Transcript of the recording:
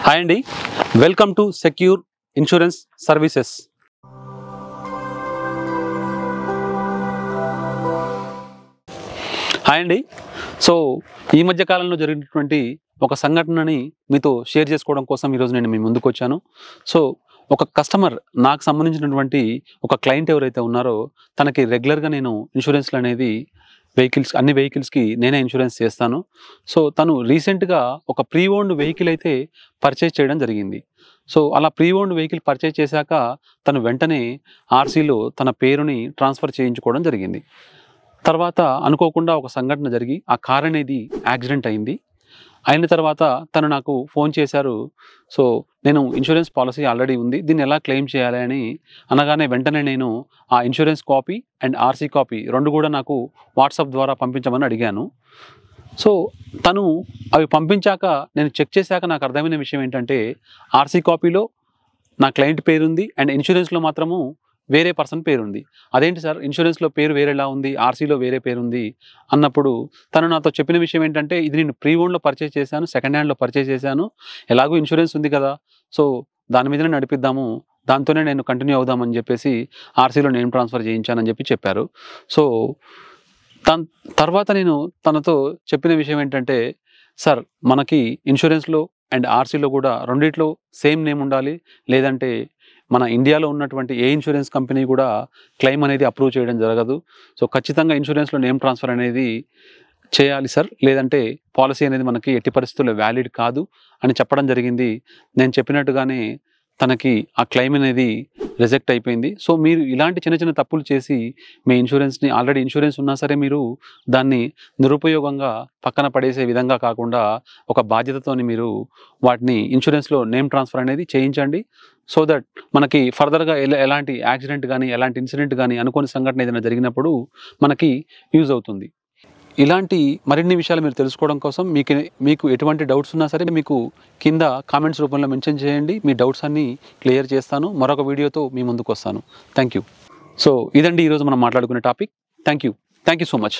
Hi అండి, welcome to secure insurance services. Hi అండి. So ఈ మధ్య కాలంలో జరిగినటువంటి ఒక సంఘటనని మీతో షేర్ చేసుకోవడం కోసం ఈరోజు నేను మీ ముందుకు వచ్చాను. సో ఒక కస్టమర్, నాకు సంబంధించినటువంటి ఒక క్లయింట్ ఎవరైతే ఉన్నారో తనకి రెగ్యులర్గా నేను ఇన్సూరెన్స్లు అనేది అన్ని వెహికల్స్కి నేనే ఇన్సూరెన్స్ చేస్తాను. సో తను రీసెంట్గా ఒక ప్రీ ఓన్డ్ వెహికల్ అయితే పర్చేజ్ చేయడం జరిగింది. సో అలా ప్రీ ఓన్డ్ వెహికల్ పర్చేజ్ చేశాక తను వెంటనే ఆర్సీలో తన పేరుని ట్రాన్స్ఫర్ చేయించుకోవడం జరిగింది. తర్వాత అనుకోకుండా ఒక సంఘటన జరిగి ఆ కార్ అనేది యాక్సిడెంట్ అయింది. అయిన తర్వాత తను నాకు ఫోన్ చేశారు. సో నేను ఇన్సూరెన్స్ పాలసీ ఆల్రెడీ ఉంది, దీన్ని ఎలా క్లెయిమ్ చేయాలి అని అనగానే వెంటనే నేను ఆ insurance copy and RC copy రెండు కూడా నాకు వాట్సాప్ ద్వారా పంపించమని అడిగాను. సో తను అవి పంపించాక నేను చెక్ చేశాక నాకు అర్థమైన విషయం ఏంటంటే, ఆర్సీ కాపీలో నా క్లయింట్ పేరుంది అండ్ ఇన్సూరెన్స్లో మాత్రము వేరే పర్సన్ పేరుంది. అదేంటి సార్, ఇన్సూరెన్స్లో పేరు వేరేలా ఉంది, ఆర్సీలో వేరే పేరుంది అన్నప్పుడు తను నాతో చెప్పిన విషయం ఏంటంటే, ఇది నేను ప్రీ ఓన్లో పర్చేజ్ చేశాను, సెకండ్ హ్యాండ్లో పర్చేజ్ చేశాను, ఎలాగో ఇన్సూరెన్స్ ఉంది కదా, సో దాని మీదనే నడిపిద్దాము, దాంతోనే నేను కంటిన్యూ అవుదామని చెప్పేసి ఆర్సీలో నేమ్ ట్రాన్స్ఫర్ చేయించానని చెప్పారు. సో తర్వాత నేను తనతో చెప్పిన విషయం ఏంటంటే, సార్ మనకి ఇన్సూరెన్స్లో అండ్ ఆర్సీలో కూడా రెండిట్లో సేమ్ నేమ్ ఉండాలి, లేదంటే మన ఇండియాలో ఉన్నటువంటి ఏ ఇన్సూరెన్స్ కంపెనీ కూడా క్లెయిమ్ అనేది అప్రూవ్ చేయడం జరగదు. సో ఖచ్చితంగా ఇన్సూరెన్స్లో నేమ్ ట్రాన్స్ఫర్ అనేది చేయాలి సార్, లేదంటే పాలసీ అనేది మనకి ఎట్టి పరిస్థితుల్లో వ్యాలిడ్ కాదు అని చెప్పడం జరిగింది. నేను చెప్పినట్టుగానే తనకి ఆ క్లెయిమ్ అనేది రిజెక్ట్ అయిపోయింది. సో మీరు ఇలాంటి చిన్న చిన్న తప్పులు చేసి మీ ఇన్సూరెన్స్ని, ఆల్రెడీ ఇన్సూరెన్స్ ఉన్నా సరే మీరు దాన్ని నిరుపయోగంగా పక్కన పడేసే విధంగా కాకుండా ఒక బాధ్యతతోని మీరు వాటిని ఇన్సూరెన్స్లో నేమ్ ట్రాన్స్ఫర్ అనేది చేయించండి. సో దట్ మనకి ఫర్దర్గా ఎలాంటి యాక్సిడెంట్ కానీ ఎలాంటి ఇన్సిడెంట్ కానీ అనుకోని సంఘటన ఏదైనా జరిగినప్పుడు మనకి యూజ్ అవుతుంది. ఇలాంటి మరిన్ని విషయాలు మీరు తెలుసుకోవడం కోసం మీకు ఎటువంటి డౌట్స్ ఉన్నా సరే మీకు కింద కామెంట్స్ రూపంలో మెన్షన్ చేయండి. మీ డౌట్స్ అన్నీ క్లియర్ చేస్తాను. మరొక వీడియోతో మీ ముందుకు వస్తాను. Thank you. సో ఇదండి ఈరోజు మనం మాట్లాడుకునే topic. Thank you so much.